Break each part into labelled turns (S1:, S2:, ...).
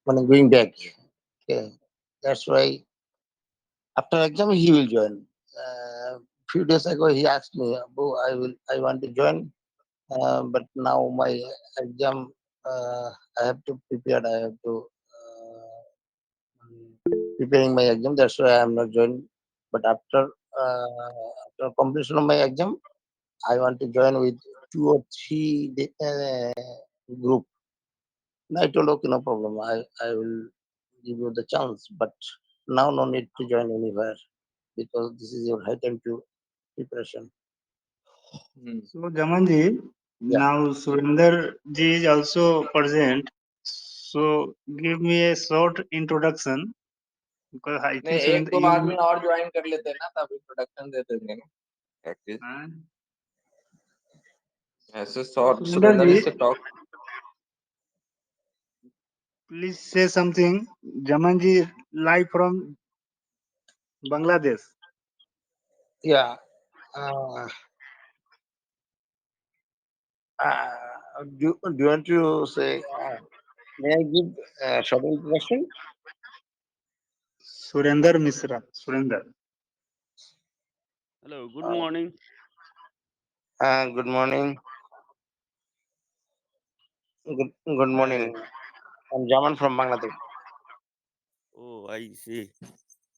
S1: when I'm going back. Okay, that's why after exam he will join. Few days ago he asked me, "Abu, I want to join, but now my exam, I have to prepare. I have to preparing my exam. That's why I am not joining. But after completion of my exam, I want to join with two or three group." And I told, okay, no problem. I will give you the chance, but now no need to join anywhere because this is your high time to preparation.
S2: Hmm.
S3: So, Jamanji,
S1: Yeah.
S3: now Surinder ji is also present. So, give me a short introduction because I
S2: नहीं
S3: think
S2: एक
S3: Surinder,
S2: दो आदमी
S3: you.
S2: और join कर लेते हैं ना तब इंट्रोडक्शन दे देंगे ना एटलीस्ट
S3: Uh,
S2: ऐसे
S3: so,
S2: short
S3: Surinder
S2: Surendra
S3: ji,
S2: is talk
S3: please say something. Jamanji, live from Bangladesh.
S1: Yeah. Uh, do you want to say, may I give short introduction?
S3: Surinder Misra. Surinder.
S4: Hello, good
S1: Uh,
S4: morning.
S1: good morning. Good morning.
S4: I
S1: I'm Jaman from Bangladesh.
S4: oh, I see.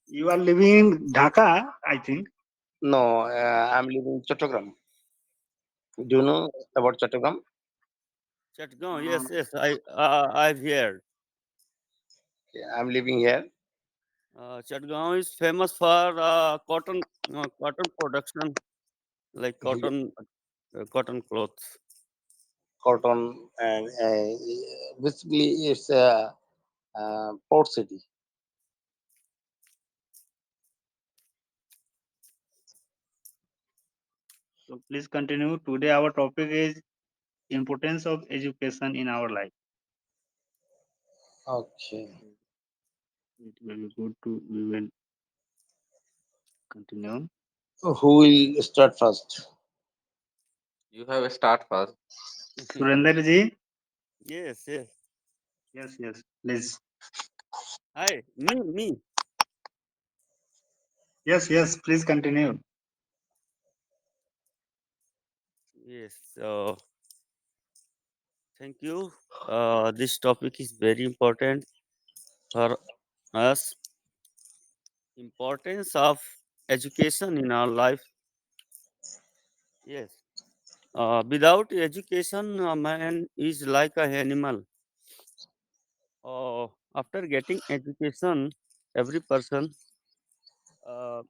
S3: You are living in Dhaka, I think.
S1: No, I'm living in Chattogram. Do you know about Chattogram?
S4: Chatgaon,
S3: Uh,
S4: yes, I've heard.
S1: Yeah, I'm living here.
S4: Chatgaon is famous for cotton production, like cotton clothes.
S1: Cotton, and basically it's a port city.
S3: so please continue. Today our topic is importance of education in our life.
S1: Okay.
S3: It will be good to we will continue.
S1: Who will start first?
S2: You have start first
S3: Surinder ji.
S4: Yes.
S3: Yes, please.
S4: Hi, me.
S3: Yes, please continue.
S4: Yes. Thank you. This topic is very important for us. Importance of education in our life. Yes. Without education, a man is like an animal. After getting education, every person uh,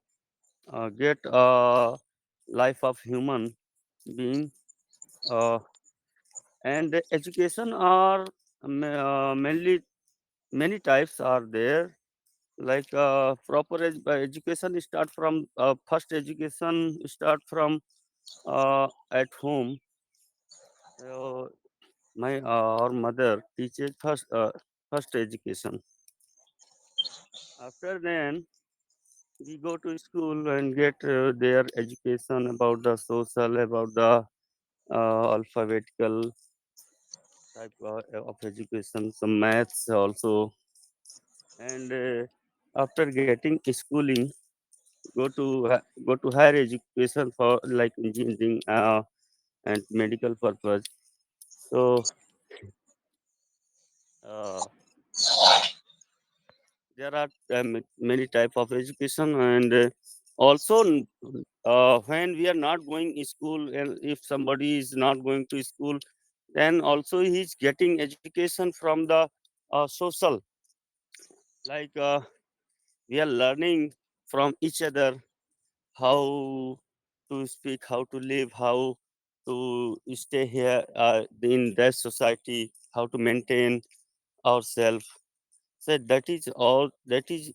S4: get a life of human being, uh, and the education are mainly many types are there. Like proper education start from first education start from at home. Uh, my our mother teaches first education. After then we go to school and get their education about the social, about the alphabetical type of education, some maths also. And after getting schooling, go to higher education for like engineering and medical purpose. So uh, there are many type of education, and also when we are not going to school, and if somebody is not going to school, then also he's getting education from the social, like we are learning from each other how to speak, how to live, how to stay here in that society, how to maintain ourselves. So that is all. That is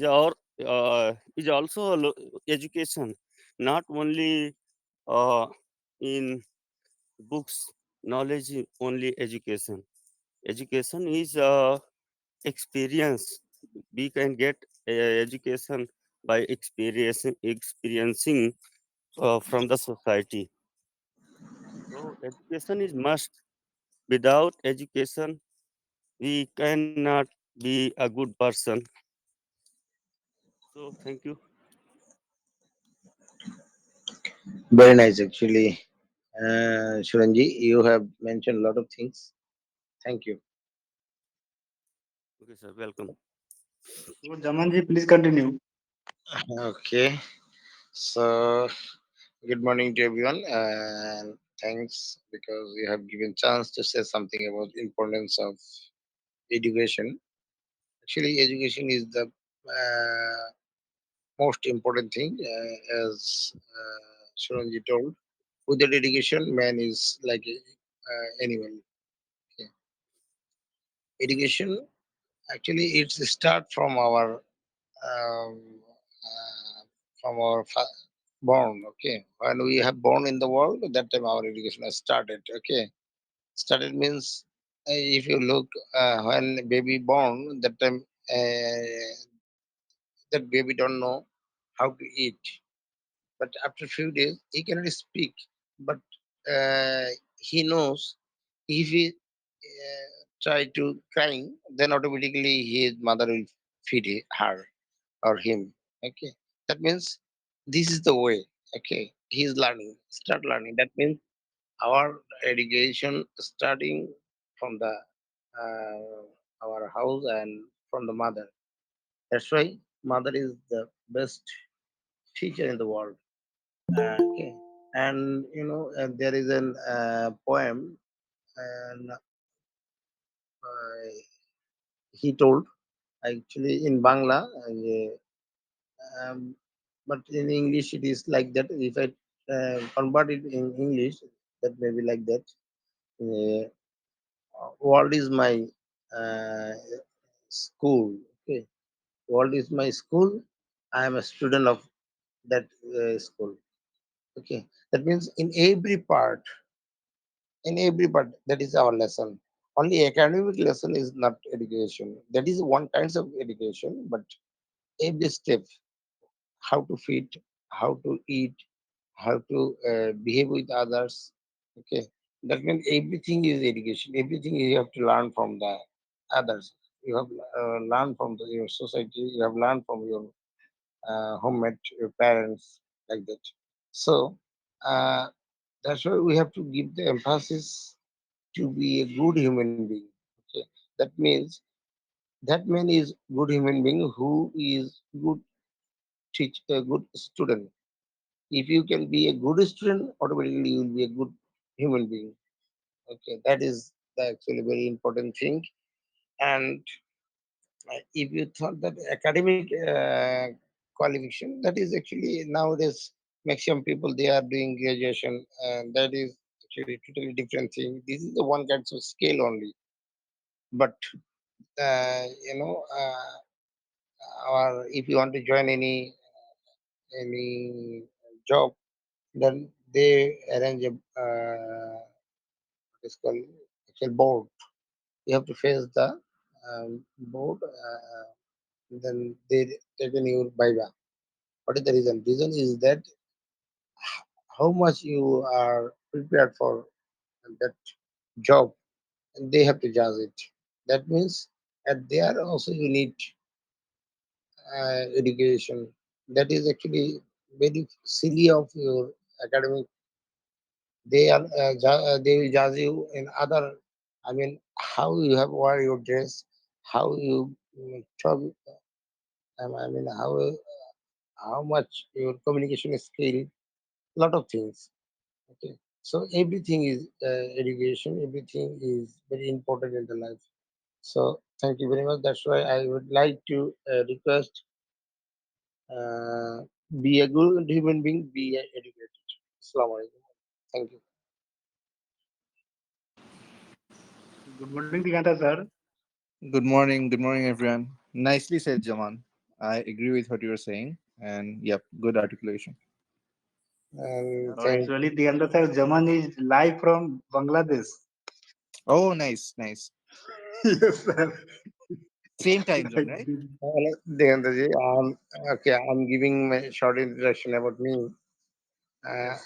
S4: our is also a education, not only uh, in books. Knowledge is only education. Education is experience. We can get education by experiencing from the society. So education is must. Without education, we cannot be a good person. So thank you.
S1: Very nice, actually. Shuranji, you have mentioned a lot of things. Thank you.
S4: Okay, sir. Welcome.
S3: So Jamanji, please continue.
S1: Okay. So, good morning to everyone, and thanks because you have given chance to say something about importance of education. Actually, education is the most important thing, as Shuranji told. Without education, man is like a animal. Okay. Education, actually, it's start um, from our born. Okay, when we have born in the world, that time our education has started. Okay, started means, if you look, when baby born, that time that baby don't know how to eat, but after few days he cannot speak, but uh, he knows if he try to crying, then automatically his mother will feed her or him. Okay, that means this is the way. Okay, he is learning, start learning. That means our education starting from the uh, our house and from the mother. That's why mother is the best teacher in the world. Okay, and there is an poem, and he told, actually in Bangla, um, but in English it is like that. If I convert it in English, that may be like that. Uh, World is my uh, school. Okay, world is my school. I am a student of that school. Okay, that means in every part, that is our lesson. Only academic lesson is not education. That is one kinds of education, but every step, how to feed, how to eat, how to behave with others. Okay, that means everything is education. Everything you have to learn from the others. You have learned from your society. You have learned from your homemate, your parents, like that. So uh, that's why we have to give the emphasis to be a good human being. Okay, that means that man is good human being who is good teach a good student. If you can be a good student, automatically you will be a good human being. Okay, that is the actually very important thing. And if you thought that academic qualification, that is actually nowadays maximum people they are doing graduation, and that is actually totally different thing. This is the one kind of scale only. But or if you want to join any job, then they arrange a what is called actual board. You have to face the board. Then they taken your viva. What is the reason? Reason is that how much you are prepared for that job, and they have to judge it. That means at there also you need education. That is actually very silly of your academic. They will judge you in other. I mean, how you have wear your dress, how you talk. I mean, how much your communication skill. Lot of things. Okay, so everything is education. Everything is very important in the life. So thank you very much. That's why I would like to request, uh, be a good human being, be educated. Assalamu alaikum. Thank you.
S3: Good morning, Diganta sir.
S2: Good morning, everyone. Nicely said, Jaman. I agree with what you were saying, and yep, good articulation.
S1: And
S3: Oh,
S1: thank
S3: actually, Diganta sir, Jaman is live from Bangladesh.
S2: Oh, nice, nice.
S3: Yes, sir.
S2: Same time zone,
S3: Like
S2: right?
S3: this.
S1: Degandaji. Okay, I'm giving my short introduction about me.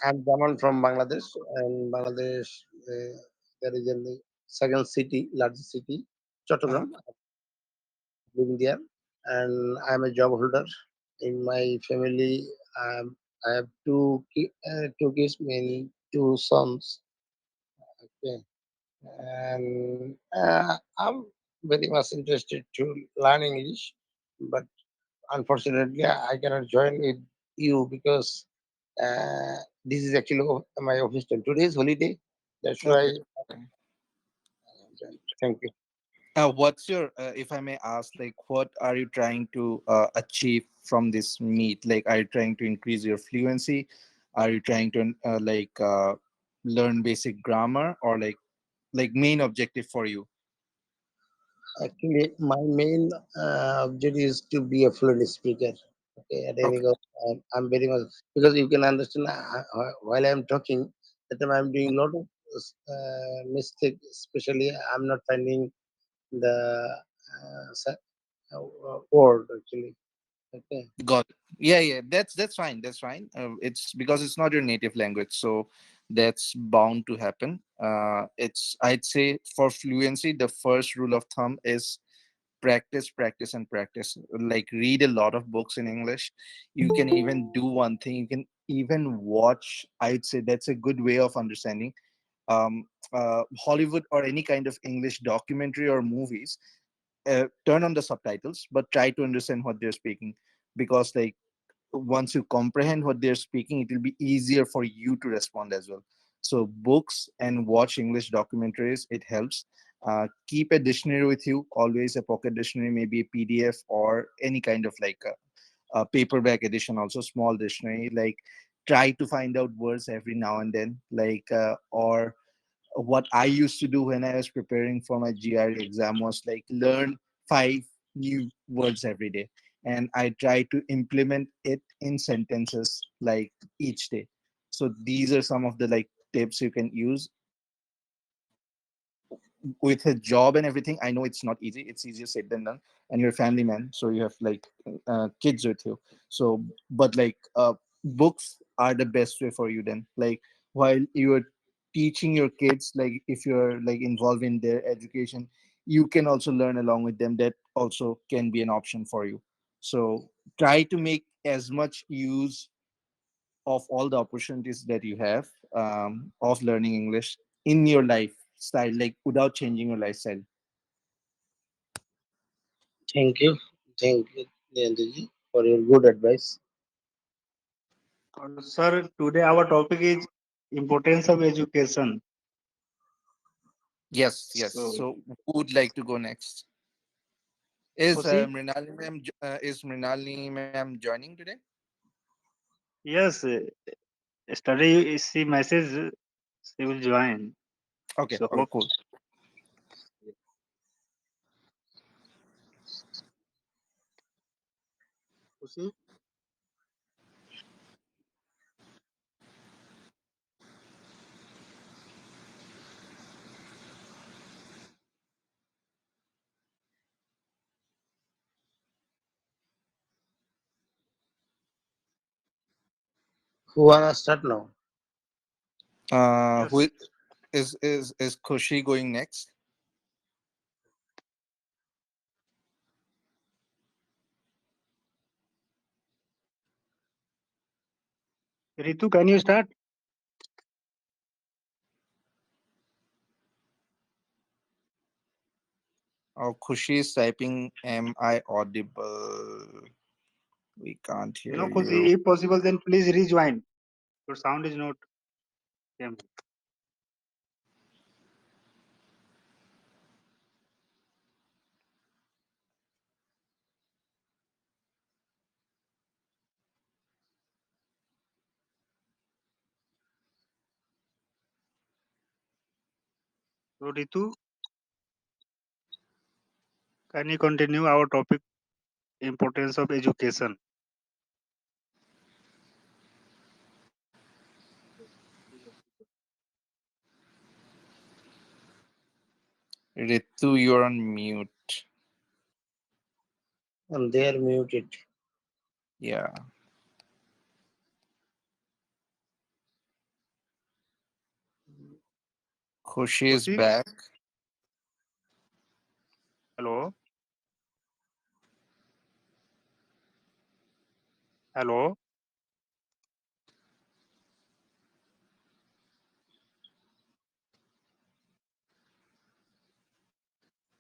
S1: I'm Jaman from Bangladesh, and Bangladesh, there is a second city, largest city. Chattogram, living there, and I'm a job holder. In my family, I have two kids, mean two sons. Okay, and I'm very much interested to learn English, but unfortunately, I cannot join with you because this is actually my office time. Today is holiday. That's
S2: Okay.
S1: why.
S2: Okay.
S1: Thank you.
S2: What's your, if I may ask, like, what are you trying to achieve from this meet? Like, are you trying to increase your fluency? Are you trying to learn basic grammar, or like main objective for you?
S1: Actually, my main objective is to be a fluent speaker. Okay, at any
S2: Okay,
S1: cost, I'm very much because you can understand while I'm talking, that time I'm doing a lot of mistake. Especially, I'm not finding the word actually. Okay,
S2: got it. Yeah, yeah, that's fine. That's fine. It's because it's not your native language, so that's bound to happen. It's, I'd say, for fluency, the first rule of thumb is practice, practice, and practice. Like, read a lot of books in English. You can even do one thing, you can even watch, I'd say that's a good way of understanding Hollywood or any kind of English documentary or movies. Turn on the subtitles, but try to understand what they're speaking, because like, once you comprehend what they're speaking, it will be easier for you to respond as well. So books and watch English documentaries, it helps. Keep a dictionary with you always, a pocket dictionary, maybe a PDF or any kind of like a paperback edition, also small dictionary. Like, try to find out words every now and then, like or what I used to do when I was preparing for my GRE exam was like learn 5 new words every day, and I try to implement it in sentences like each day. So these are some of the like tips you can use with a job and everything. I know it's not easy; it's easier said than done. And you're a family man, so you have like kids with you. So, but like books are the best way for you. Then, like while you're teaching your kids, like if you're like involved in their education, you can also learn along with them. That also can be an option for you. So try to make as much use of all the opportunities that you have of learning English in your lifestyle, like without changing your lifestyle.
S1: thank you, Leandriji, for your good advice.
S3: Sir, today our topic is importance of education.
S2: Yes, yes.
S3: So,
S2: So who would like to go next? Is
S3: Kushi,
S2: Mrinalini ma'am joining today?
S3: yes, study. She message. She will join.
S2: Okay,
S3: So
S2: okay,
S3: hope.
S2: cool.
S3: Kushi,
S1: Who wanna start now?
S2: Who
S3: yes.
S2: is Kushi going next?
S3: Ritu, can you start?
S2: Oh, Kushi is typing, "Am I audible? We can't hear
S3: Kushi,
S2: you."
S3: if possible, then please rejoin. Your sound is not came. So Ritu, can you continue our topic? Importance of education.
S2: Ritu, you're on mute.
S1: And they are muted.
S2: Yeah, Kushi is
S3: Kushi,
S2: back.
S3: Hello, hello.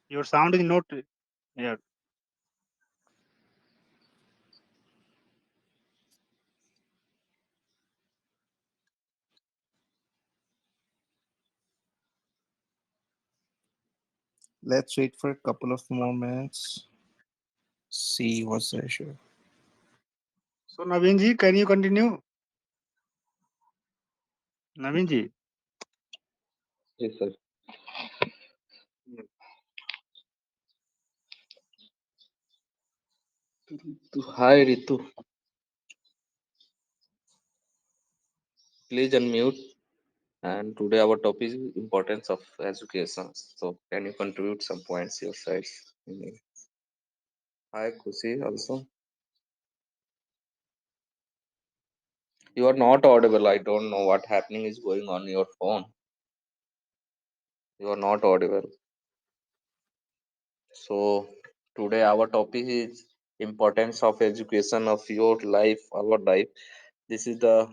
S3: Your sound is not here.
S2: Let's wait for a couple of more minutes. See what's the issue.
S3: So Naveen ji, can you continue? Naveen ji.
S5: Yes, sir. Hi, Ritu. Please unmute. And today our topic is importance of education. So can you contribute some points your sides? Hi, Kusi. Also, you are not audible. I don't know what happening is going on your phone. You are not audible. So today our topic is importance of education of your life, our life. This is the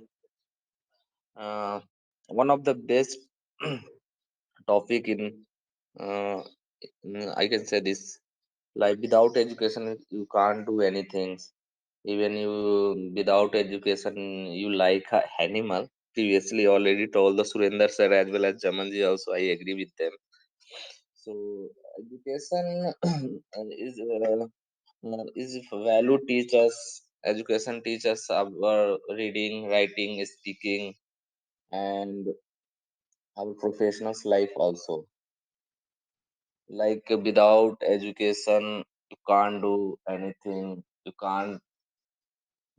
S5: uh, one of the best topic in I can say this. Like without education you can't do anything. Even you without education you like a animal. Previously already told the Surender sir as well as Jamanji also, I agree with them. So education is value teach us. Education teaches our reading, writing, speaking, and our professionals life also. Like without education you can't do anything. You can't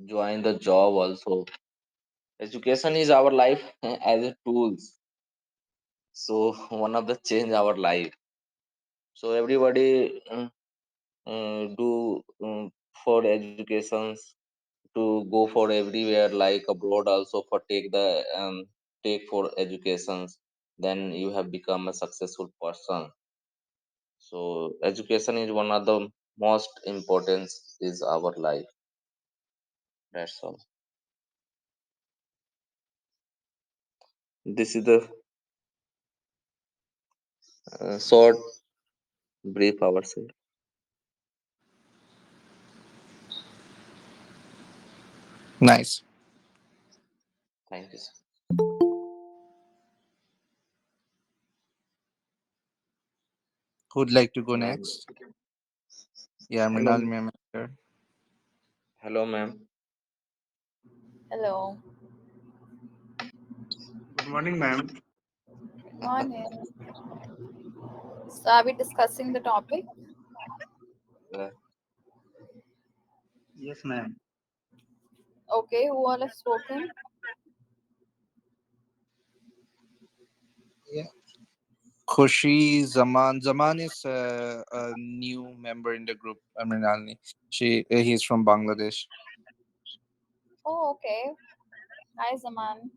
S5: join the job also. Education is our life as a tools. So one of the change our life. So everybody do for educations to go for everywhere like abroad also for take for educations. Then you have become a successful person. So education is one of the most important is our life. That's all. This is the short brief ourselves.
S2: Nice.
S5: Thank you, sir.
S2: Who'd like to go
S5: Ma'am.
S2: next? Yeah,
S5: Hello,
S2: Mrinalini Ma'm is here.
S5: hello, ma'am.
S6: Hello,
S3: Good morning, ma'am.
S6: good morning. So, are we discussing the topic?
S5: Uh,
S3: Yes, ma'am.
S6: Okay, who all have spoken?
S2: Yeah. Khushi Zaman. Zaman is a new member in the group. Mrinalini. He's from Bangladesh.
S6: Oh, okay. Hi, Zaman.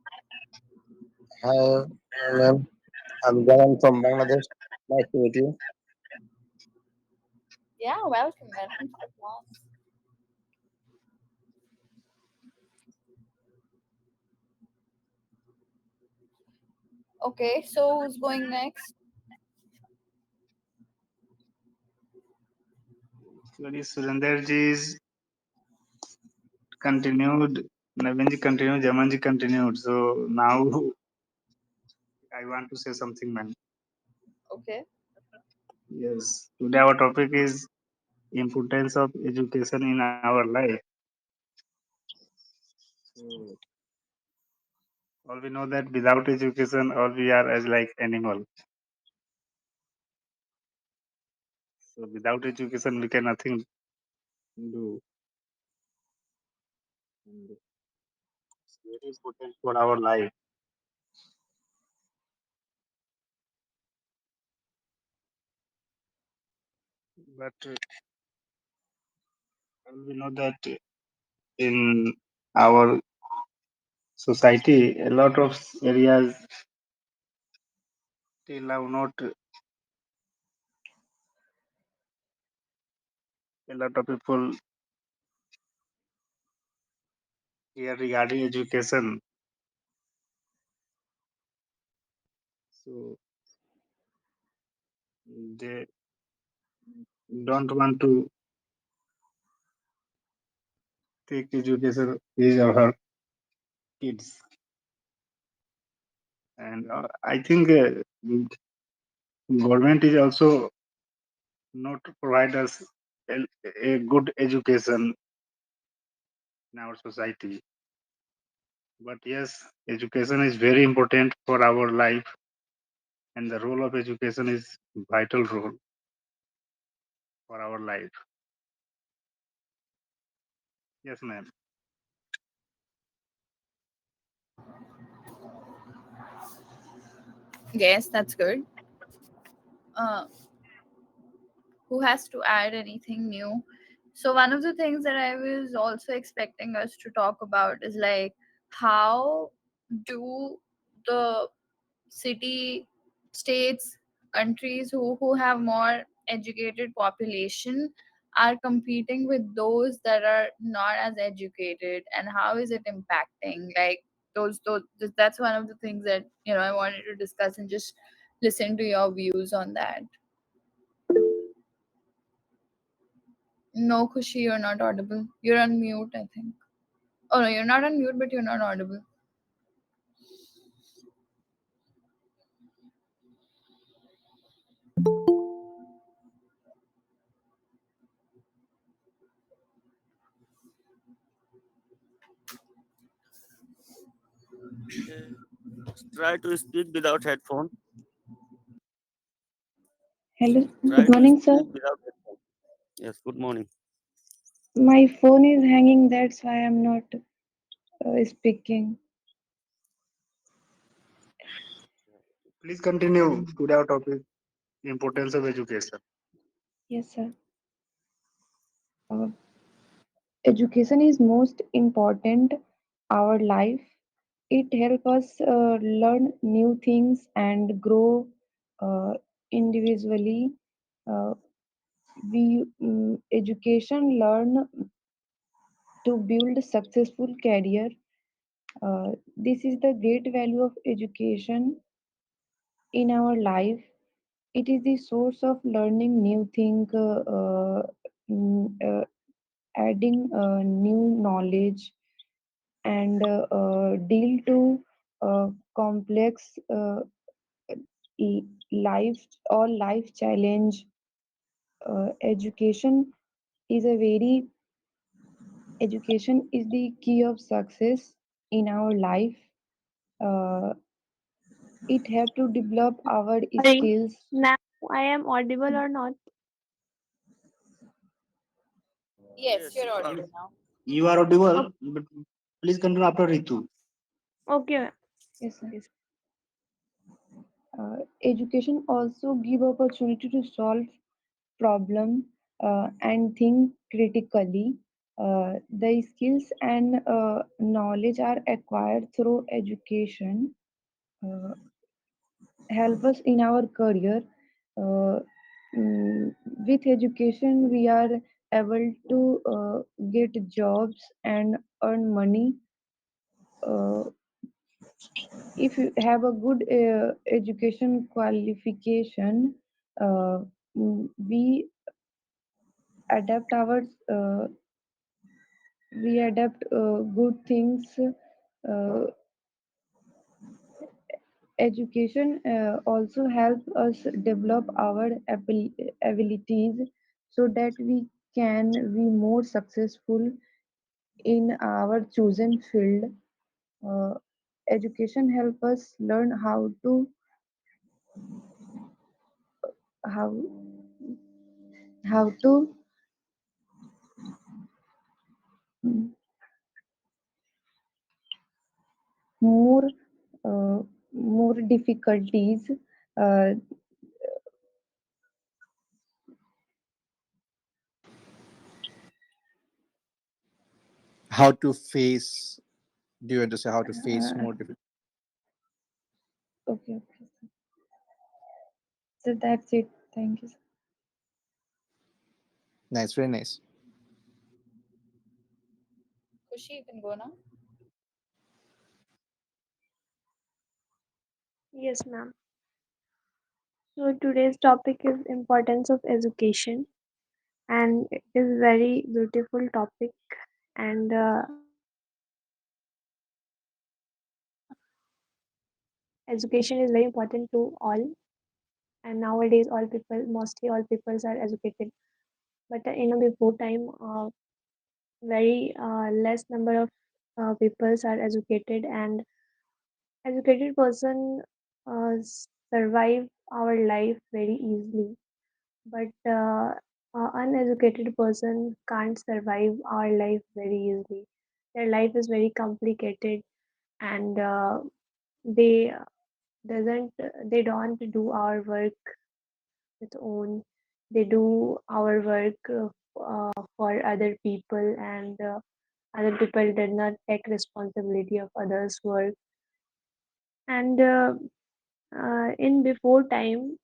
S1: Hi, ma'am. I'm Galan from Bangladesh. Nice to meet you.
S6: Yeah, welcome, welcome to the class. Okay, so who's going next?
S3: Actually, Surender ji is continued. Naveen ji continued. Jaman ji continued. So now I want to say something, ma'am.
S6: Okay.
S3: Yes. Today our topic is importance of education in our life. So all we know that without education, all we are as like animal. So without education, we can nothing do. And it's very important for our life. But all we know that in our society, a lot of areas still have not a lot of people here regarding education. So they don't want to take education his or her kids. And I think government is also not provide us a, a good education in our society. But yes, education is very important for our life, and the role of education is vital role for our life. Yes, ma'am.
S6: Yes, that's good. Uh, who has to add anything new? So one of the things that I was also expecting us to talk about is like how do the city states countries who have more educated population are competing with those that are not as educated, and how is it impacting like those that's one of the things that I wanted to discuss and just listen to your views on that. No, Kushi, you're not audible. You're on mute, I think. Oh no, you're not on mute, but you're not audible.
S4: Yes, try to speak without headphone.
S7: Hello,
S4: Try
S7: good
S4: to
S7: morning, sir.
S4: speak without headphone. Yes, good morning.
S7: My phone is hanging, that's why I'm not speaking.
S3: Please continue to our topic, importance of education.
S7: Yes, sir. Uh, Education is most important our life. It helps us learn new things and grow uh, individually. Uh, we education learn to build successful career. This is the great value of education in our life. It is the source of learning new thing, mm, uh, adding new knowledge, and deal to complex life or life challenge. Is a very education is the key of success in our life. Uh, it have to develop our
S8: Sorry,
S7: skills.
S8: now I am audible or not?
S6: Yes,
S4: Yes,
S6: you're
S4: you are.
S6: audible now.
S3: You are audible,
S8: O-
S3: but please continue after Ritu.
S8: Okay,
S7: Yes, sir.
S8: yes.
S7: Education also give opportunity to solve problem and think critically. The skills and knowledge are acquired through education uh, help us in our career. Uh, with education, we are able to get jobs and earn money. Uh, if you have a good education qualification, uh, we adapt our uh, we adapt good things. Education also help us develop our abilities so that we can be more successful in our chosen field. uh, Education help us learn how how to mm, more more difficulties. uh,
S2: How to face, do you understand how to face
S7: uh,
S2: more difficult?
S7: okay, okay, so that's it. Thank you.
S2: Nice, very nice.
S6: Kushi, you can go now.
S8: Yes, ma'am. So today's topic is importance of education, and it is very beautiful topic. And education is very important to all. And nowadays, all people, mostly all peoples are educated. But in a before time, very less number of peoples are educated, and educated person survive our life very easily, but uneducated person can't survive our life very easily. Their life is very complicated, and they doesn't they don't do our work with own. They do our work for other people, and other people did not take responsibility of others work. And in before time,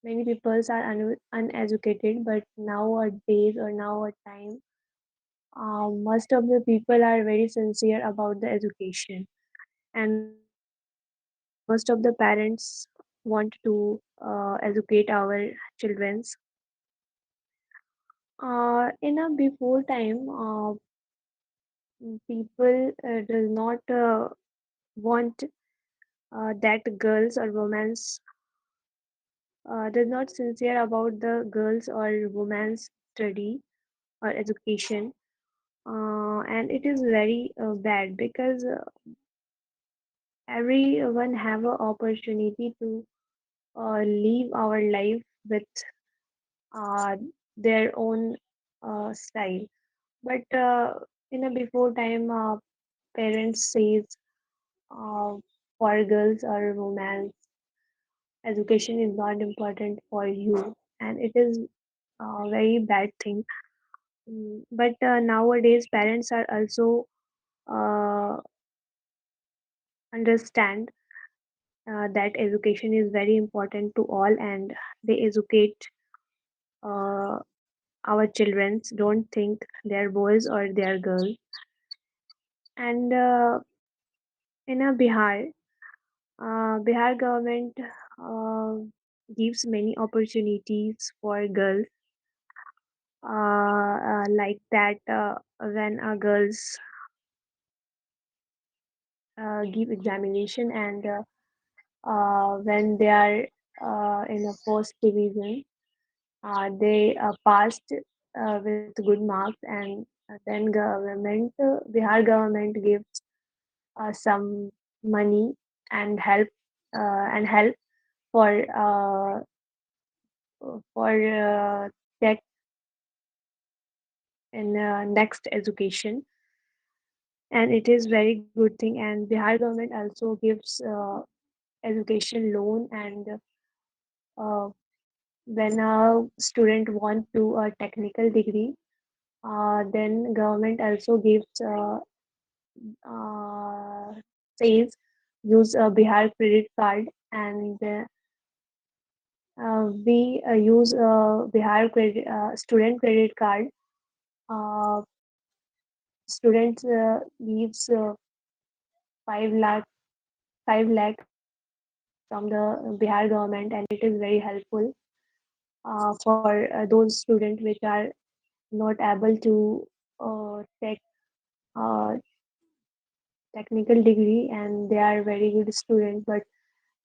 S8: many people are uneducated, but nowadays or now a time, most of the people are very sincere about the education, and most of the parents want to educate our children. In a before time, people does not want that girls or women does not sincere about the girls or women's study or education, and it is very bad because everyone have an opportunity to live our life with uh, their own style. But in a before time, parents says uh, for girls or women, education is not important for you, and it is a very bad thing. But nowadays, parents are also uh, understand that education is very important to all, and they educate uh, our children. Don't think they're boys or they're girls. And in a Bihar government uh, gives many opportunities for girls, like that when girls give examination, and when they are in a first division, they passed with good marks, and then Bihar government gives some money and help for that in next education, and it is very good thing. And Bihar government also gives education loan, and uh, when a student want to a technical degree, then government also gives uh, says use a Bihar credit card, and we use Bihar credit student credit card. Uh, Students gives 5 lakh 5 lakh from the Bihar government, and it is very helpful for those students which are not able to take uh, technical degree, and they are very good students, but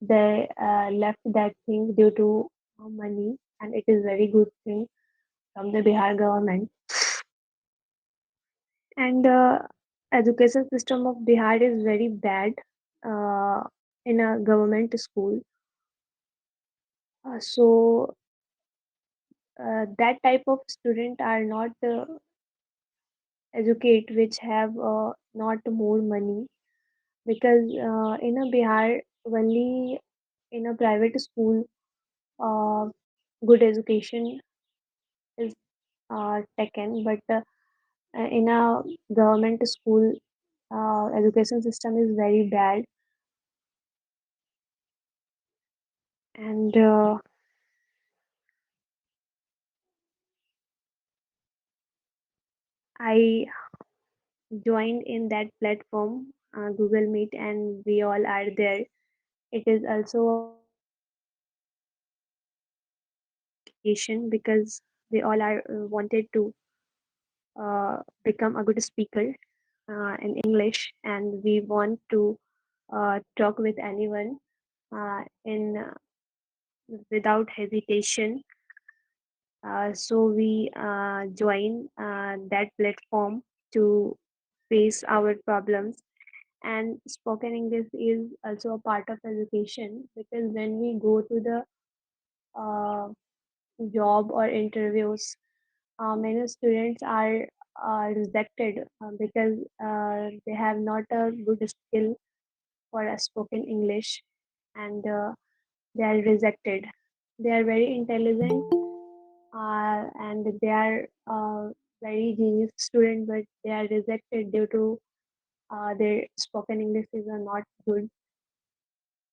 S8: they left that thing due to money, and it is very good thing from the Bihar government. And education system of Bihar is very bad uh, in a government school. So that type of student are not educate which have not more money, because in a Bihar only in a private school uh, good education is taken, but in a government school education system is very bad. And I joined in that platform, Google Meet, and we all are there. It is also a part of education because we all are wanted to become a good speaker in English, and we want to talk with anyone in without hesitation. So we join that platform to face our problems. And spoken English is also a part of education because when we go to the uh, job or interviews, many students are rejected because they have not a good skill for a spoken English, and they are rejected. They are very intelligent and they are very genius student, but they are rejected due to their spoken English is not good,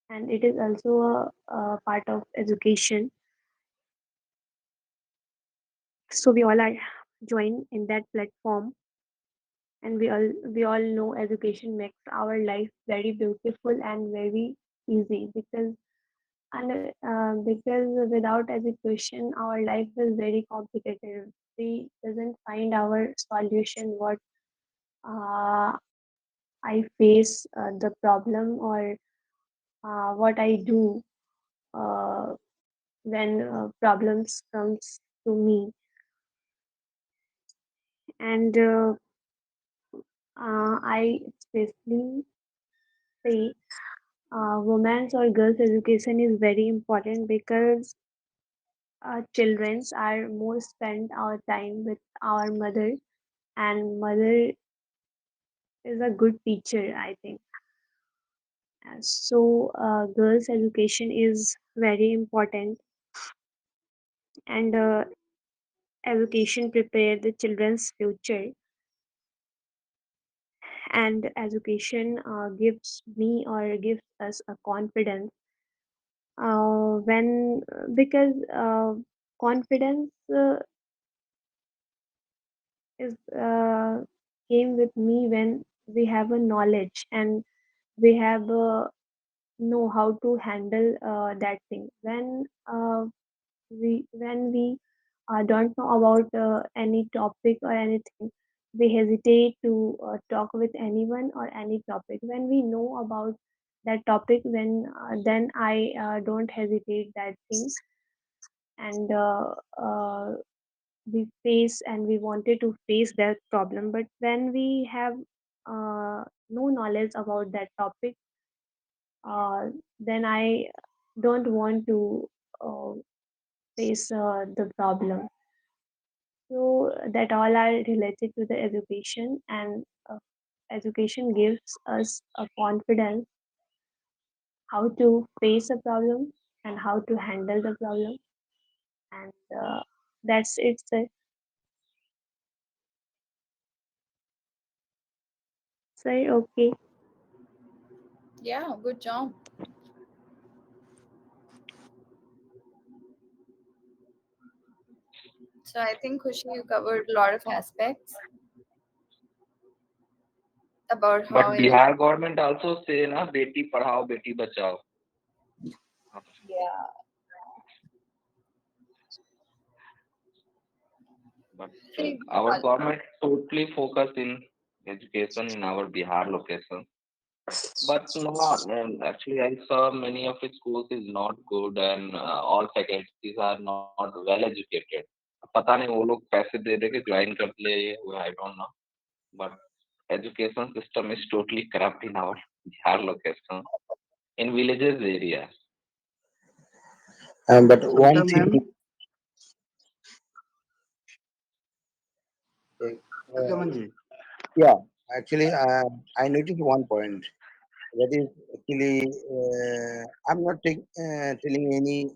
S8: and it is also a part of education. So we all are join in that platform, and we all know education makes our life very beautiful and very easy because without education our life is very complicated. We doesn't find our solution what uh, I face the problem, or what I do uh, when problems comes to me. And I especially say women's or girls education is very important because childrens are more spend our time with our mother, and mother is a good teacher, I think. So girls education is very important, and education prepare the children's future, and education gives me or gives us a confidence when because confidence is came with me when we have a knowledge, and we have know how to handle that thing. When we don't know about any topic or anything, we hesitate to talk with anyone or any topic. When we know about that topic, then I don't hesitate that things, and we face and we wanted to face that problem. But when we have no knowledge about that topic, then I don't want to uh, face the problem. So that all are related to the education, and education gives us a confidence how to face a problem and how to handle the problem, and that's it, sir. Sir, okay.
S6: Yeah, good job. So I think Khushi, you covered a lot of aspects about how
S5: But
S6: it.
S5: Bihar government also say na beti padhao beti bachao.
S6: Yeah.
S5: But
S6: See,
S5: our government totally focus in education in our Bihar location. But no, actually I saw many of its schools is not good, and all faculties are not well educated. पता नहीं वो लोग पैसे दे दे के join करते ले ये I don't know. But education system is totally corrupt in our Bihar location in villages area.
S1: But one
S3: Savita
S1: thing,
S3: ma'am,
S1: uh,
S3: Savita ji.
S1: yeah, actually, I noticed one point. That is actually, I'm not telling any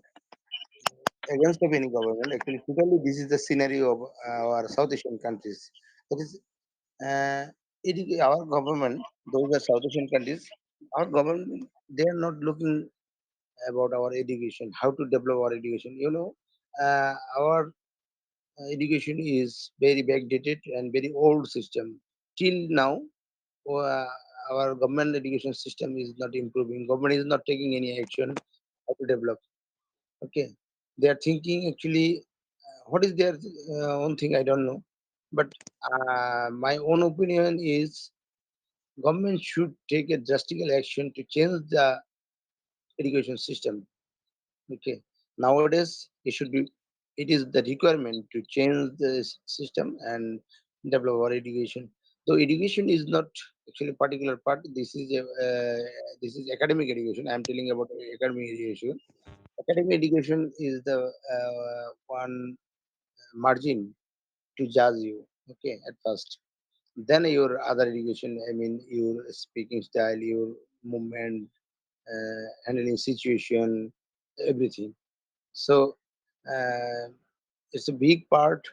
S1: against of any government. Actually, totally, this is the scenario of our South Asian countries. That is, uh, our government, those are South Asian countries, our government, they are not looking about our education, how to develop our education. Our education is very backdated and very old system. Till now, uh, our government education system is not improving. Government is not taking any action how to develop. Okay, they are thinking actually what is their own thing I don't know, but my own opinion is government should take a drastic action to change the education system. Okay, nowadays it should be, it is the requirement to change the system and develop our education. Though education is not actually particular part, this is academic education. I am telling about academic education. Academic education is the one margin to judge you. Okay, at first. Then your other education, I mean your speaking style, your movement, handling situation, everything. So uh, it's a big part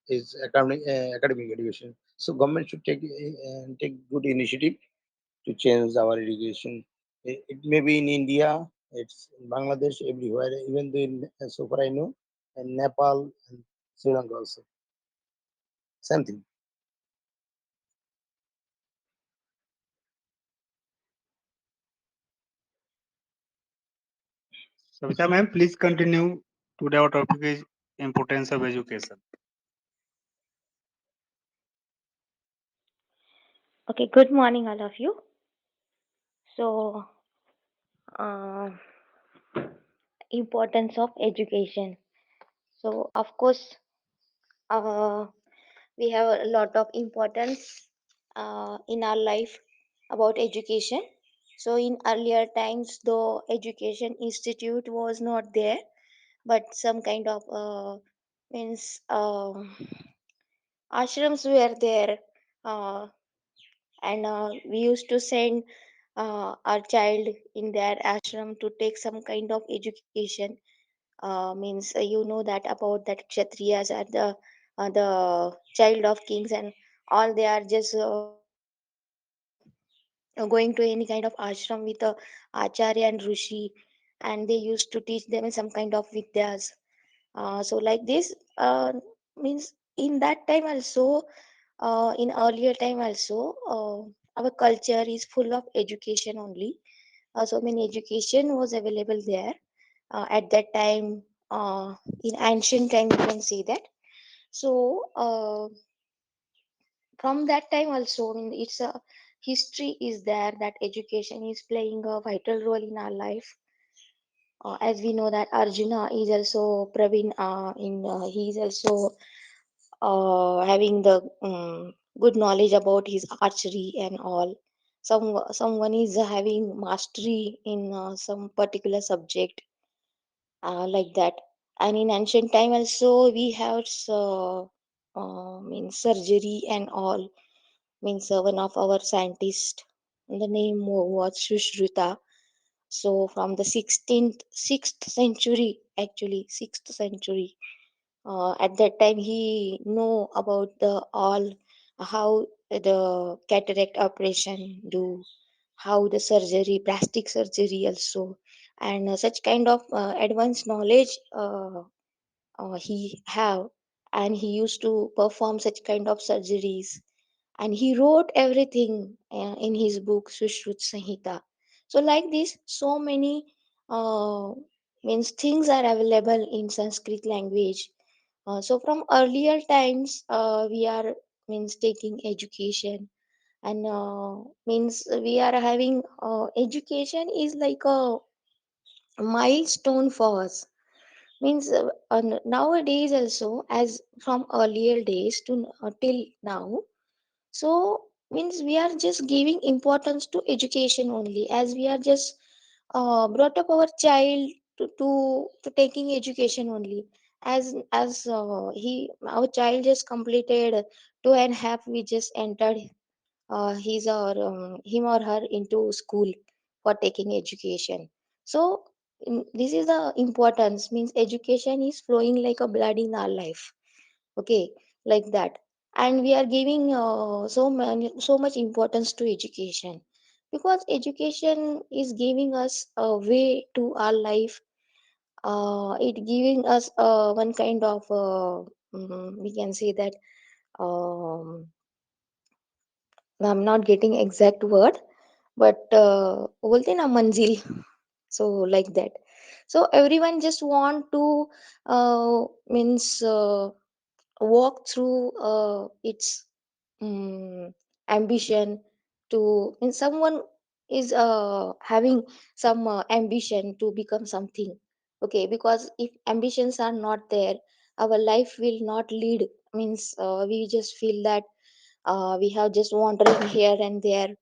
S1: is academic education. So government should take good initiative to change our education. It may be in India, it's in Bangladesh, everywhere. Even though in, so far I know, in Nepal and Sri Lanka also, same thing.
S3: Savita ma'am, please continue. Today our topic is importance of education.
S9: Okay, good morning, all of you. So, uh, importance of education. So, of course, uh, we have a lot of importance in our life about education. So, in earlier times, though education institute was not there, but some kind of means ashrams were there, uh, and we used to send our child in their ashram to take some kind of education. Means you know that about that kshatriyas are the child of kings, and all they are just going to any kind of ashram with a acharya and rishi, and they used to teach them some kind of vidyas. So like this means in that time also, in earlier time also, our culture is full of education only. So many education was available there at that time. In ancient time you can see that. So from that time also, I mean, it's a history is there that education is playing a vital role in our life. As we know that Arjuna is also Praveen in he is also having the good knowledge about his archery and all. Someone is having mastery in some particular subject, like that. And in ancient time also we have means surgery and all. Means one of our scientists, the name was Sushruta. So from the 16th 6th century, actually 6th century, at that time he know about the all, how the cataract operation do, how the surgery, plastic surgery also, and such kind of advanced knowledge he have, and he used to perform such kind of surgeries, and he wrote everything in his book Sushrut Samhita. So like this, so many uh, means things are available in Sanskrit language. So from earlier times, we are means taking education, and means we are having education is like a milestone for us. Means nowadays also, as from earlier days to till now, so means we are just giving importance to education only, as we are just brought up our child to taking education only. As he our child just completed 2.5, we just entered his or him or her into school for taking education. So this is the importance, means education is flowing like a blood in our life. Okay, like that. And we are giving so much importance to education, because education is giving us a way to our life, it giving us one kind of we can say that um, I'm not getting exact word, but बोलते ना मंजिल, so like that. So everyone just want to means walk through its ambition to, and someone is having some ambition to become something. Okay, because if ambitions are not there, our life will not lead, means we just feel that we have just wandering here and there.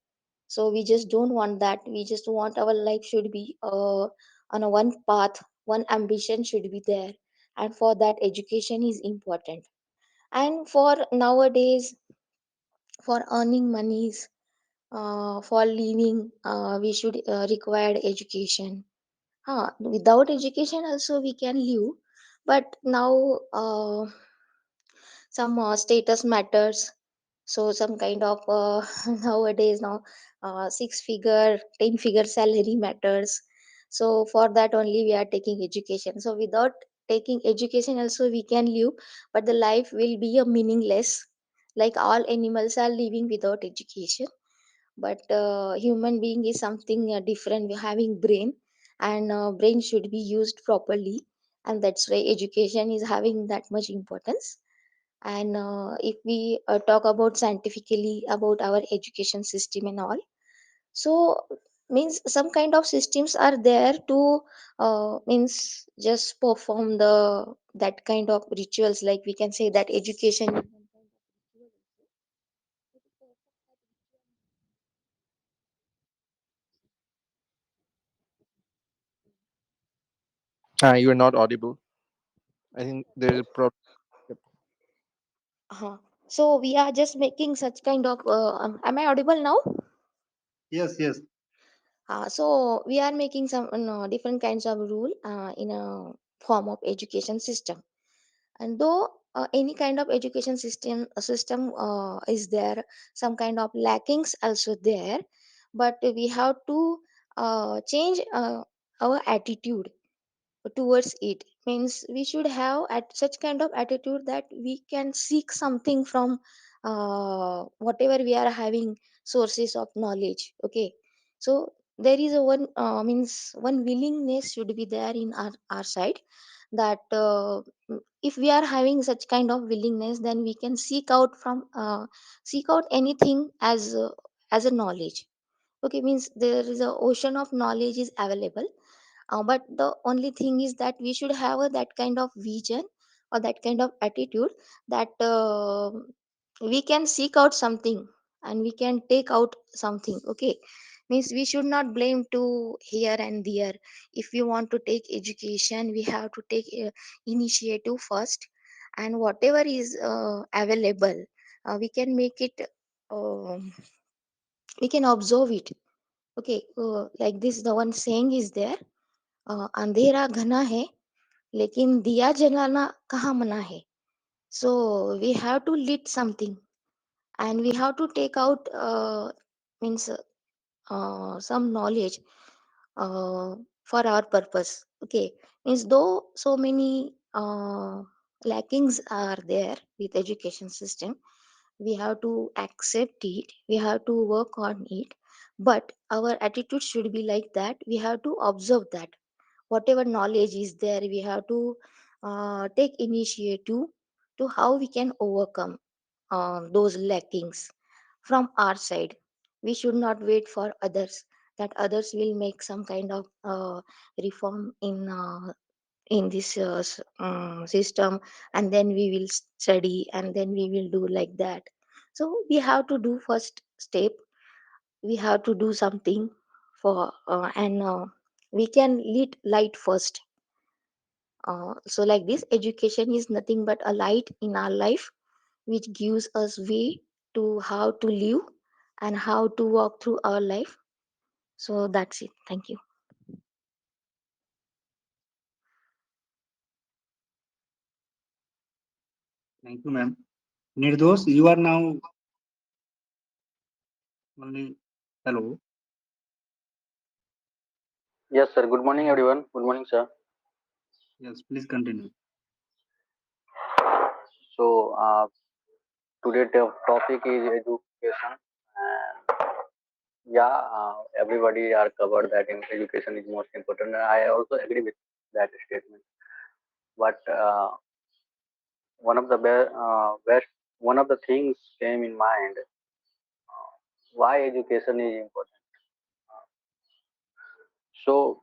S9: So we just don't want that. We just want our life should be on a one path, one ambition should be there. And for that, education is important. And for nowadays, for earning monies, for living, we should require education. Without education also we can live, but now some status matters. So some kind of nowadays now 6 figure 10 figure salary matters. So for that only we are taking education. So without taking education also we can live, but the life will be a meaningless, like all animals are living without education. But human being is something different. We're having brain, and brain should be used properly, and that's why education is having that much importance. And if we talk about scientifically about our education system and all, so means some kind of systems are there to means just perform the that kind of rituals, like we can say that education is one kind of ritual also. So to perform that ritual.
S2: You are not audible. I think there's a problem.
S9: uh So we are just making such kind of am I audible now?
S3: Yes, yes.
S9: So we are making some different kinds of rule in a form of education system. And though any kind of education system is there, some kind of lackings also there, but we have to change our attitude towards it. Means we should have at such kind of attitude that we can seek something from whatever we are having sources of knowledge. Okay, so there is a one means one willingness should be there in our side, that if we are having such kind of willingness, then we can seek out anything as a knowledge. Okay, means there is a ocean of knowledge is available, but the only thing is that we should have that kind of vision or that kind of attitude, that we can seek out something and we can take out something. Okay, means we should not blame to here and there. If we want to take education, we have to take initiative first, and whatever is available, we can make it, um we can observe it. Okay, like this the one saying is there, अंधेरा घना है लेकिन दिया जलाना कहाँ मना है. So we have to lit something, and we have to take out means some knowledge for our purpose. Okay, means though so many lackings are there with education system, we have to accept it, we have to work on it, but our attitude should be like that. We have to observe that whatever knowledge is there, we have to take initiative to how we can overcome those lackings from our side. We should not wait for others, that others will make some kind of reform in this system, and then we will study, and then we will do like that. So we have to do first step, we have to do something for and we can lead light first. So like this, education is nothing but a light in our life, which gives us way to how to live and how to walk through our life. So that's it. Thank you.
S3: Thank you, ma'am. Nirdos, you are now only. Hello.
S10: Yes, sir. Good morning, everyone. Good morning, sir.
S3: Yes, please continue.
S10: So today topic is education, and yeah, everybody are covered that education is most important. And I also agree with that statement. But one of the best, one of the things came in mind: why education is important. So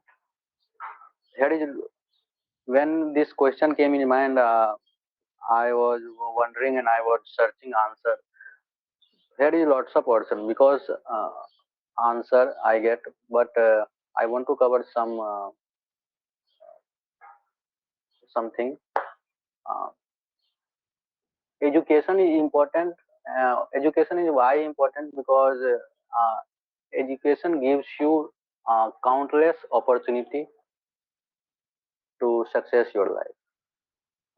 S10: here is when this question came in mind. I was wondering and I was searching answer. There is lots of person because answer I get, but I want to cover something. Uh, Education is important. Education is why important because education gives you countless opportunity to success your life,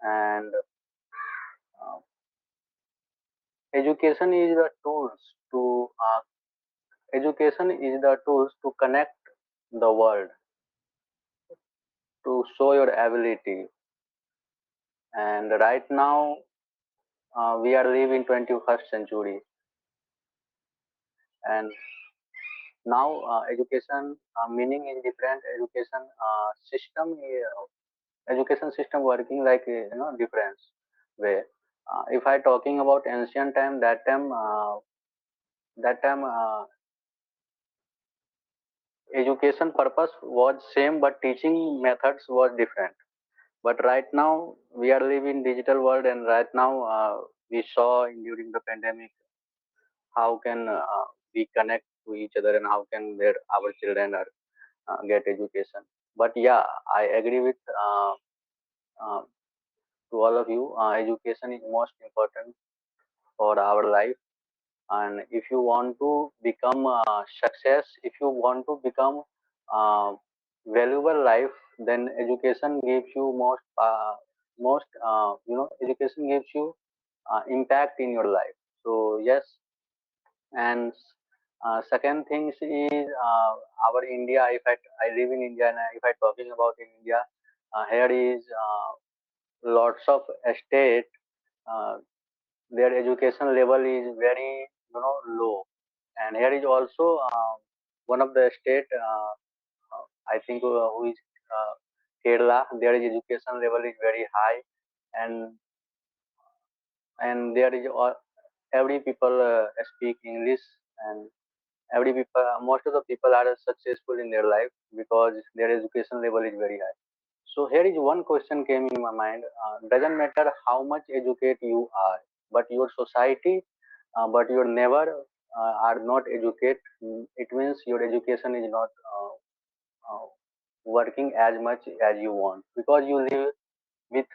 S10: and uh, education is the tools to education is the tools to connect the world, to show your ability. And right now we are living 21st century, and now education meaning is different. Education system working like different way. If I talking about ancient time, that time education purpose was same, but teaching methods was different. But right now we are living digital world, and right now we saw during the pandemic how can we connect to each other, and how can our children are, get education. But yeah, I agree with uh, to all of you. Education is most important for our life, and if you want to become success, if you want to become uh, valuable life, then education gives you education gives you impact in your life. So yes. And second thing is our India. I live in India, and if I talking about in India, here is lots of state. Uh, their education level is very low, and here is also one of the state. I think who is uh, Kerala. Their education level is very high, and there is every people speak English, and every people, most of the people are successful in their life because their education level is very high. So here is one question came in my mind. Doesn't matter how much educate you are, but your society, but your neighbor are not educate. It means your education is not uh, working as much as you want, because you live with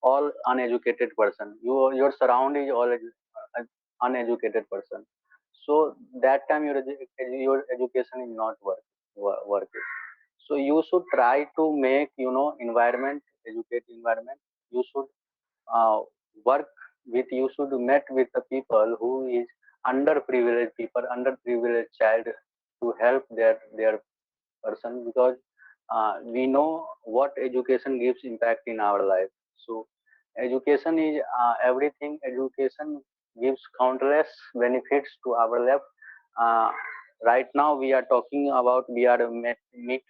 S10: all uneducated person. Your surround is all uneducated person. So that time your education is not working. So you should try to make environment, educate environment. You should uh, work with, you should met with the people who is underprivileged people, underprivileged child, to help their person, because we know what education gives impact in our life. So education is everything. Education gives countless benefits to our life. uh, right now we are talking about, we are meet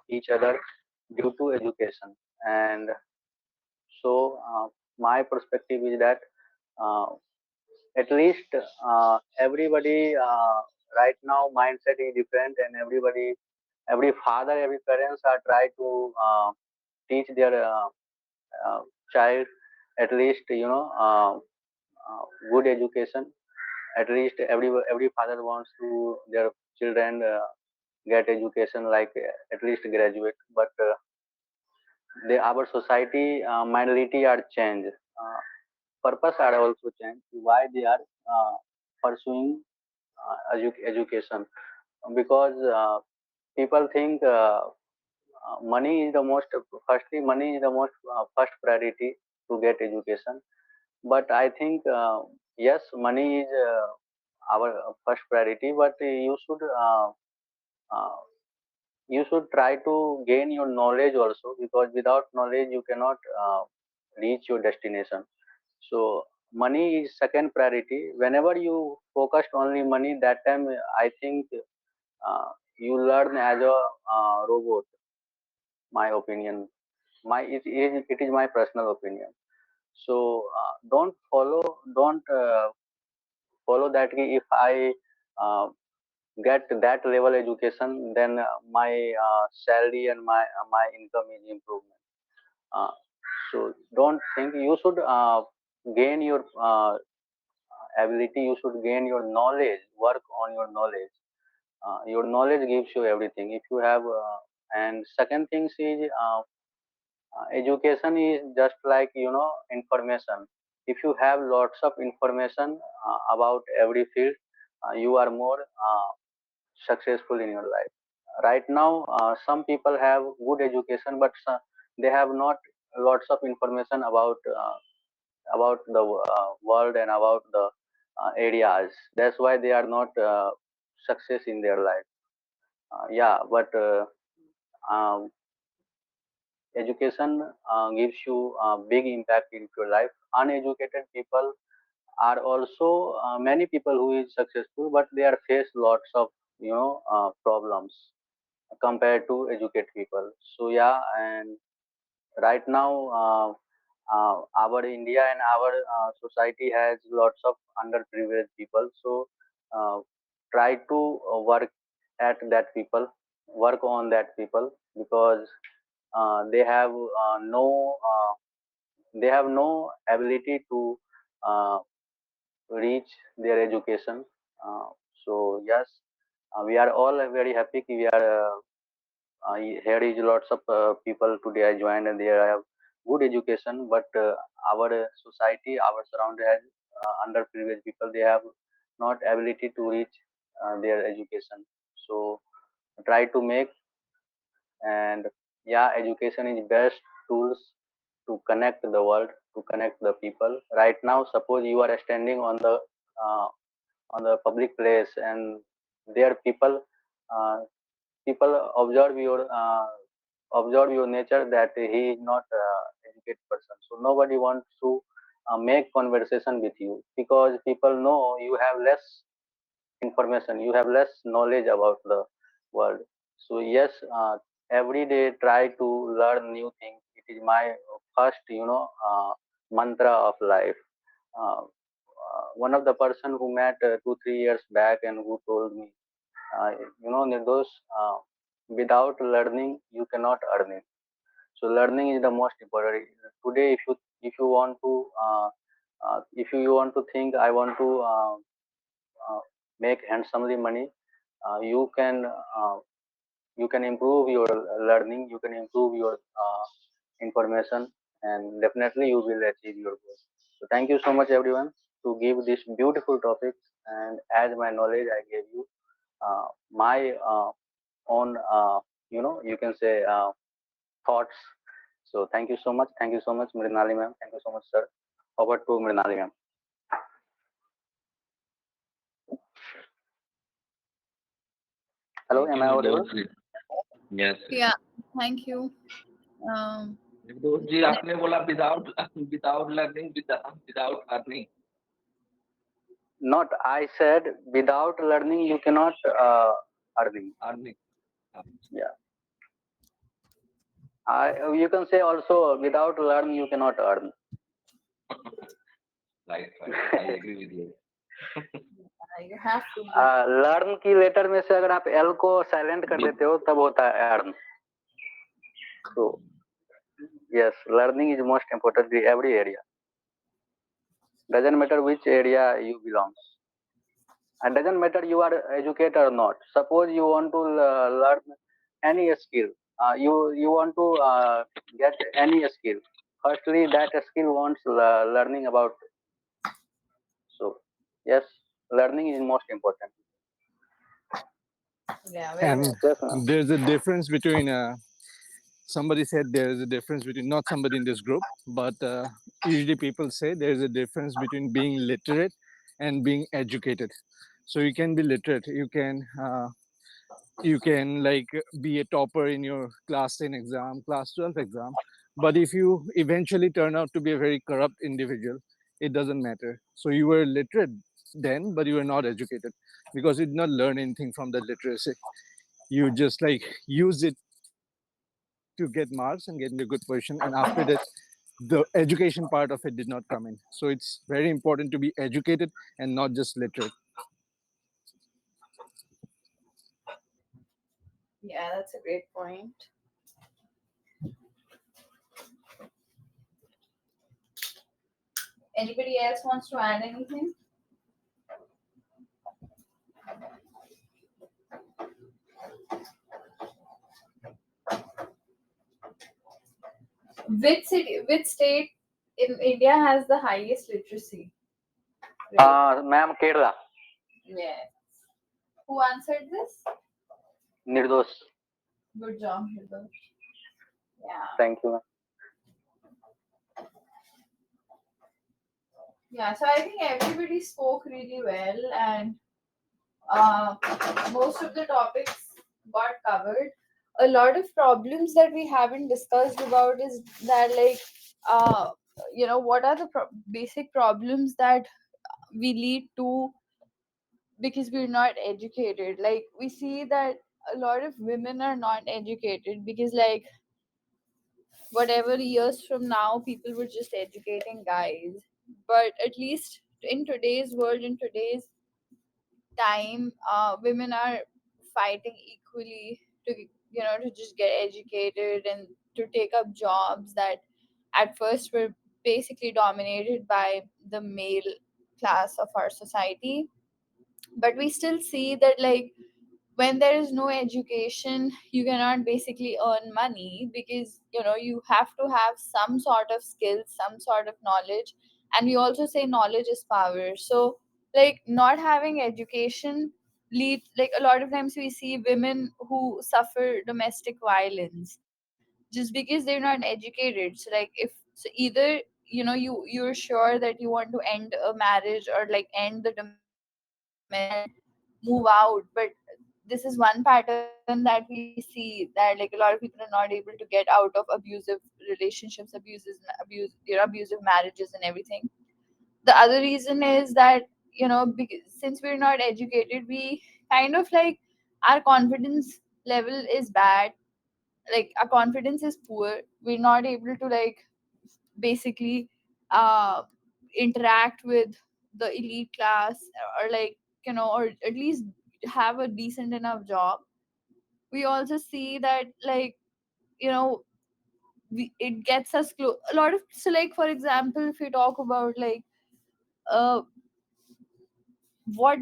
S10: each other due to education. And so my perspective is that uh, at least everybody right now mindset is different, and every father, every parents are try to teach their uh, child at least good education. At least every father wants to their children get education, like at least graduate. But our society mentality are changed, purpose are also changed, why they are pursuing education. Because people think money is the most, firstly money is the most first priority to get education. But I think yes, money is our first priority, but you should you should try to gain your knowledge also, because without knowledge you cannot reach your destination. So money is second priority. Whenever you focused only money, that time I think you learn as a robot. My opinion, it is my personal opinion. So don't follow that if I uh, get that level education, then my salary and my income is improvement. uh, so don't think. You should gain your ability, you should gain your knowledge, work on your knowledge. Your knowledge gives you everything. If you have and second thing is education is just like information. If you have lots of information about every field, you are more successful in your life. Right now some people have good education, but they have not lots of information about the world and about the areas. That's why they are not success in their life. Yeah, but um, education gives you a big impact into your life. Uneducated people are also many people who is successful, but they are face lots of problems compared to educated people. So yeah, and right now our India and our society has lots of underprivileged people. So uh, try to work at that people, work on that people, because they have they have no ability to uh, reach their education. Uh, so yes, we are all very happy. We are here is lots of people today I joined and they have good education, but our society, our surrounding has underprivileged people. They have not ability to reach their education. So try to make. And yeah, education is best tools to connect the world, to connect the people. Right now, suppose you are standing uh, on the public place, and there uh, people observe your nature that he is not educated person. So nobody wants to make conversation with you, because people know you have less information, you have less knowledge about the world. So yes, every day try to learn new things. It is my first mantra of life. One of the person who met 2 3 years back and who told me, Nirdosh, without learning you cannot earn it. So learning is the most important. Today, if you want to if you want to think, I want to uh, make handsomely money, you can improve your learning, you can improve your information, and definitely you will achieve your goal. So thank you so much everyone to give this beautiful topic, and as my knowledge I gave you my own you can say thoughts. So thank you so much. Thank you so much, Mrinali ma'am. Thank you so much, sir. Over to Mrinali ma'am. Hello,
S5: Thank
S10: am
S5: you,
S10: I audible?
S5: Nirdosh ji. Yes, yes.
S6: Yeah, thank you. Um,
S5: निर्दोष जी आपने बोला without without learning without earning.
S10: Not I said without learning you cannot earning.
S5: Earning.
S10: Yeah. You can say also without learn you cannot earn.
S5: Right, right. I agree with you.
S6: you have to.
S10: Learn की letter में से अगर आप L को silent कर देते हो तब होता है earn. So yes, learning is most important in every area. Doesn't matter which area you belong. It doesn't matter you are educated or not. Suppose you want to learn any skill, you want to get any skill. Firstly, that skill wants learning about. So yes, learning is most important.
S6: Yeah,
S2: And
S10: Yes, ma'am.
S2: there's a difference between somebody said there is a difference between, not somebody in this group, but usually people say there is a difference between being literate and being educated. So you can be literate, you can You can like be a topper in your class 10 exam, class 12 exam, but if you eventually turn out to be a very corrupt individual, it doesn't matter. So you were literate then, but you were not educated because you did not learn anything from that literacy. You just like use it to get marks and get into a good position, and after that the education part of it did not come in. So it's very important to be educated and not just literate.
S6: Yeah, that's a great point. Anybody else wants to add anything? Which state in India has the highest literacy rate?
S10: Ma'am, Kerala.
S6: Yes. Who answered this?
S10: Nirdos.
S6: Good job, Hrido. Yeah.
S10: Thank you, ma'am.
S6: Yeah, so I think everybody spoke really well, and uh, most of the topics got covered. A lot of problems that we haven't discussed about is that, like, uh, what are the basic problems that we lead to because we're not educated? Like, we see that a lot of women are not educated because, like, whatever years from now, people were just educating guys. But at least in today's world, in today's time, women are fighting equally to to just get educated and to take up jobs that at first were basically dominated by the male class of our society. But we still see that, like, when there is no education, you cannot basically earn money because you have to have some sort of skills, some sort of knowledge. And we also say knowledge is power. So, like, not having education lead, like, a lot of times we see women who suffer domestic violence just because they're not educated. So, like, if so, either you're sure that you want to end a marriage or like end the domestic violence and move out. But this is one pattern that we see, that, like, a lot of people are not able to get out of abusive relationships, abusive marriages and everything. The other reason is that, because, since we're not educated, we kind of, like, our confidence level is bad. Like, our confidence is poor. We're not able to, like, basically uh interact with the elite class, or, like, or at least have a decent enough job. We also see that, like, you know it gets us a lot of, so, like, for example, if we talk about, like, uh what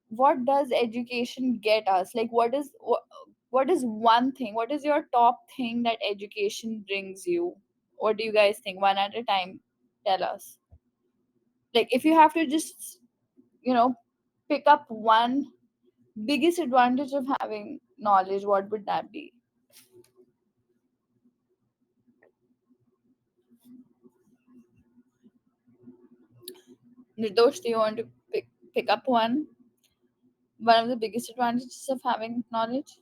S6: what does education get us, like, what is one thing, what is your top thing that education brings you? What do you guys think? One at a time, tell us. Like, if you have to just you know pick up one biggest advantage of having knowledge, what would that be? Nirdosh, do you want to pick up one of the biggest advantages of having knowledge?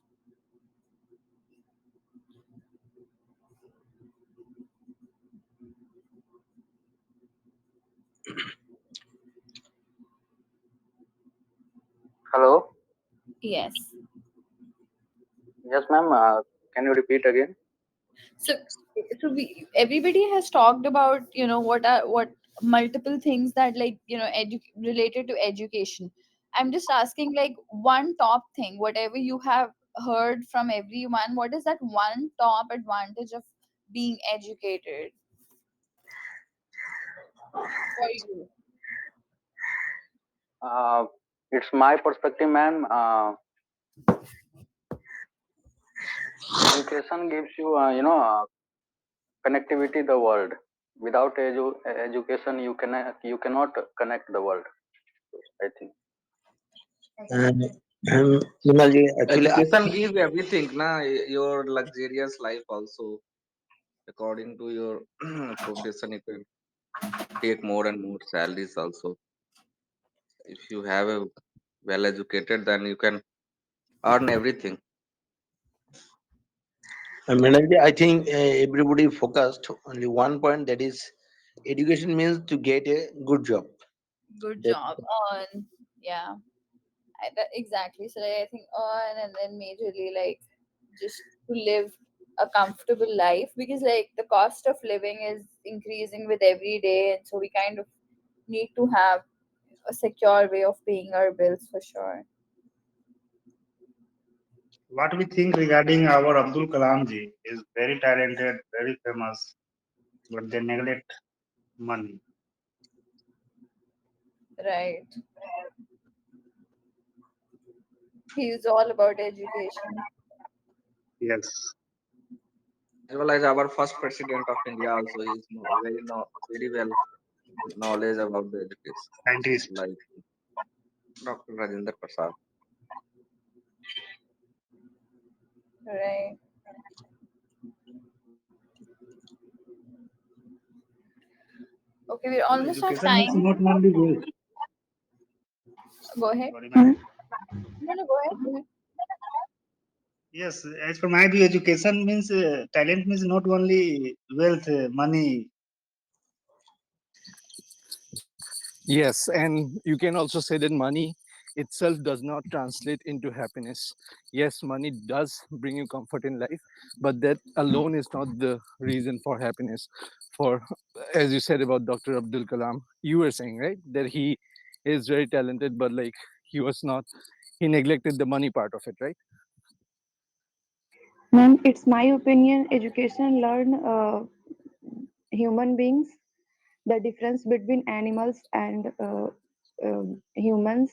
S10: Hello.
S6: Yes.
S10: Yes, ma'am. Can you repeat again?
S6: So, everybody has talked about, what multiple things that, like, related to education. I'm just asking, like, one top thing, whatever you have heard from everyone, what is that one top advantage of being educated for you?
S10: Uh, it's my perspective, ma'am. Education gives you, connectivity the world. Without education, you cannot connect the world. I think.
S1: And, Limalji, actually,
S5: Education gives everything, na, your luxurious life also. According to your profession, you can take more and more salaries also. If you have a well educated, then you can earn everything.
S1: Mrinalini, I think everybody focused only one point, that is education means to get a good job.
S6: Good
S1: That,
S6: job on, yeah. Exactly. So like, I think on, and then majorly like just to live a comfortable life, because like the cost of living is increasing with every day, and so we kind of need to have a secure way of paying our bills for sure.
S3: What we think regarding our Abdul Kalam ji is very talented, very famous, but they neglect money.
S6: Right. He's all about education.
S3: Yes,
S5: As well as our first president of India also is very well knowledge about the education,
S3: scientist.
S5: like Dr. Rajendra Prasad.
S6: Right. Okay, we're
S3: So
S6: almost off
S3: education means
S6: time.
S3: not only wealth.
S6: Go ahead.
S3: Sorry, ma'am.
S6: No, no, go ahead. Go ahead.
S3: Yes, as per my view, education means talent means not only wealth, money.
S2: Yes, and you can also say that money itself does not translate into happiness. Yes, money does bring you comfort in life, but that alone is not the reason for happiness. For, as you said about Dr. Abdul Kalam, you were saying, right, that he is very talented, but like he was not, he neglected the money part of it, right?
S7: Ma'am, it's my opinion education learn human beings the difference between animals and humans.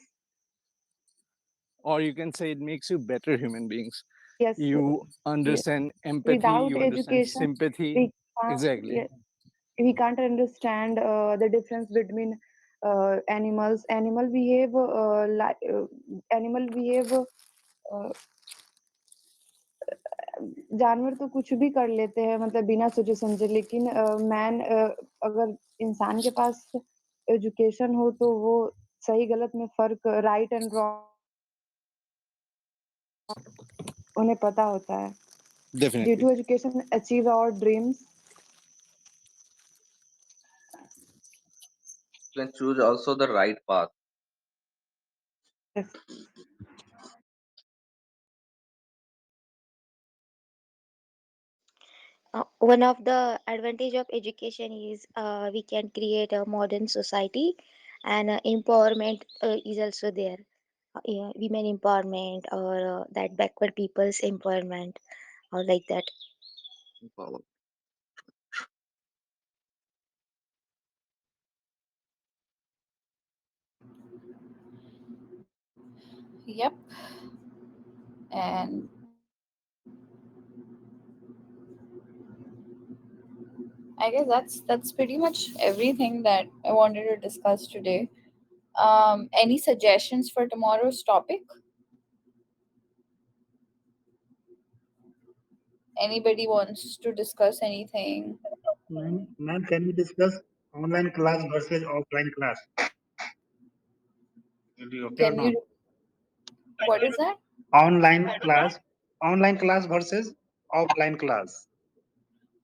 S2: Or you can say it makes you better human beings.
S7: Yes,
S2: You
S7: yes.
S2: understand empathy,
S7: Without
S2: you understand
S7: education,
S2: sympathy.
S7: we can't,
S2: Exactly.
S7: yeah, we can't understand the difference between animals. Animal behave. जानवर तो कुछ भी कर लेते हैं मतलब बिना सोचे समझे, लेकिन मैन अगर इंसान के पास एजुकेशन हो तो वो सही गलत में फर्क, राइट एंड रॉन्ग उन्हें पता होता है. Due
S2: Definitely.
S7: To education achieve our dreams.
S5: You can choose also the right path.
S7: Yes.
S9: One of the advantage of education is we can create a modern society, and empowerment is also there. Yeah, women empowerment, or that backward people's empowerment, or like that.
S5: Power.
S6: Yep. And I guess that's pretty much everything that I wanted to discuss today. Any suggestions for tomorrow's topic? Anybody wants to discuss anything?
S3: Ma'am, can we discuss online class versus offline class? Will be okay or
S6: Can
S3: not?
S6: you? What is that?
S3: Online class, online class versus offline class.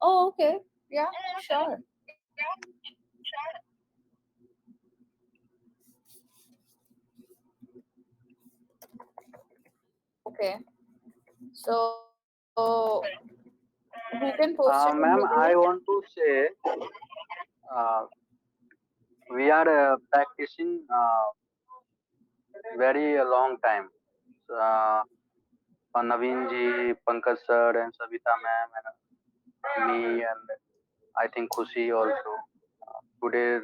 S6: Oh, okay. Yeah, sure. Okay. So, who can post it in the group?
S10: Ma'am, I want to say uh, we are practicing very long time. Uh, Naveen ji, Pankaj sir, and Savita ma'am, and me, and I think Khushi also. Today,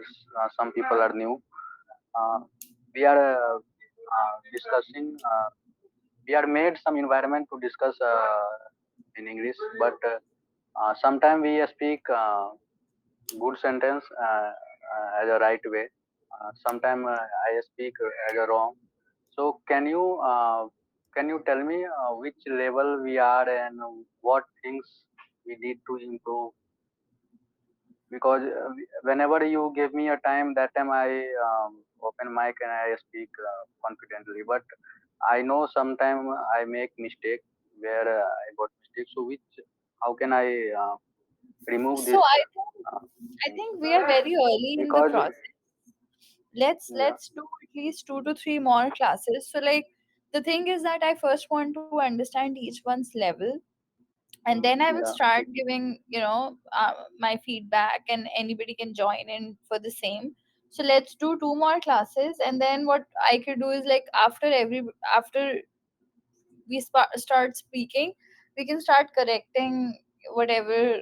S10: some people are new. Uh, we are discussing. We are made some environment to discuss in English, but sometimes we speak good sentence as a right way. Sometimes I speak as a wrong. So can you tell me which level we are and what things we need to improve? Because whenever you give me a time, that time I open mic and I speak confidently. But I know sometime I make mistake where I got mistake. So which how can I remove
S6: So
S10: this uh,
S6: I
S10: thing?
S6: think we are very early in the
S10: Because
S6: process.
S10: yeah,
S6: Let's do at least 2 to 3 more classes. So like the thing is that I first want to understand each one's level, and then I will
S10: yeah,
S6: start giving my feedback, and anybody can join in for the same. So let's do 2 more classes, and then what I could do is like after we start speaking, we can start correcting whatever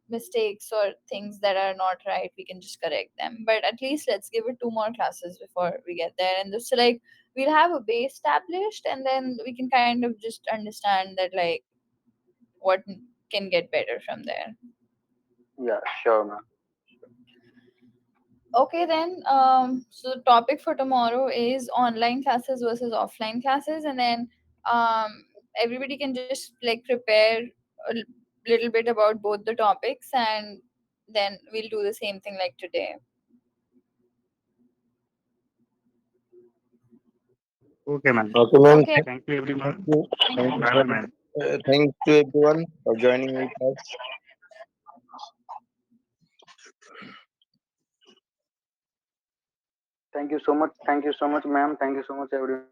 S6: mistakes or things that are not right. We can just correct them, but at least let's give it 2 more classes before we get there. And so like we'll have a base established, and then we can kind of just understand that like what can get better from there.
S10: yeah, sure, ma'am.
S6: Okay, then. So the topic for tomorrow is online classes versus offline classes, and then everybody can just like prepare a little bit about both the topics, and then we'll do the same thing like today.
S3: Okay, man.
S1: Okay, ma'am.
S6: Okay.
S3: Thank you, everyone.
S1: You.
S6: Thank
S1: Thank
S6: you.
S1: you
S3: Bye,
S1: for
S3: bye, man.
S1: thanks to everyone for joining with us.
S10: Thank you so much. Thank you so much, ma'am. Thank you so much, everyone.